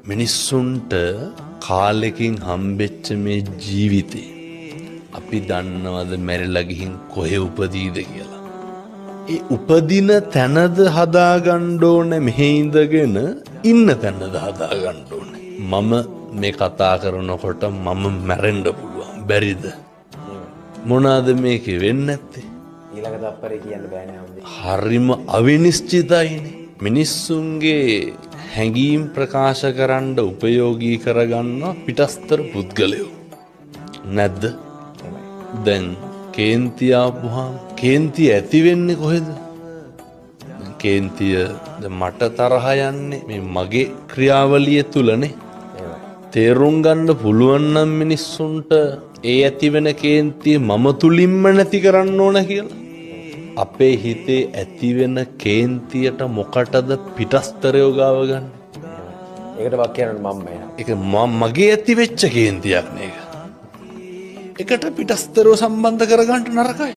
මිනිස්සුන්ට කාලෙකින් හම්බෙච්ච මේ ජීවිතේ අපි දන්නවද මැරිලා ගිහින් කොහෙ උපදීද කියලා. ඒ උපදින තැනද හදාගන්න ඕනේ මෙහෙ ඉඳගෙන ඉන්න තැනද හදාගන්න ඕනේ. මම මේ කතා කරනකොට මම මැරෙන්න පුළුවන්. බැරිද? මොනවාද මේකේ වෙන්නේ නැත්තේ? ඊළඟ තප්පරේ කියන්න බෑනේ අම්මේ. හරිම අවිනිශ්චිතයිනේ. මිනිස්සුන්ගේ හැඟීම් ප්‍රකාශ කරන්න උපයෝගී කරගන්න පිටස්තර පුද්ගලයෝ නැද්ද? දැන් කේන්තිය ආපුහම කේන්තිය ඇති වෙන්නේ කොහෙද? කේන්තිය මට තරහ යන්නේ මේ මගේ ක්‍රියාවලිය තුලනේ. තේරුම් ගන්න පුළුවන් නම් මිනිස්සුන්ට ඒ ඇති වෙන කේන්තිය මම තුලින්ම නැති කරන්න ඕන කියලා. අපේ හිතේ ඇති වෙන කේන්තියට මොකටද පිටස්තරයෝ ගාව ගන්න? ඒකට වක් කියනවා මම එනවා. ඒක මගේ ඇති වෙච්ච කේන්තියක් නේද? එකට පිටස්තරෝ සම්බන්ධ කරගන්න නරකයි.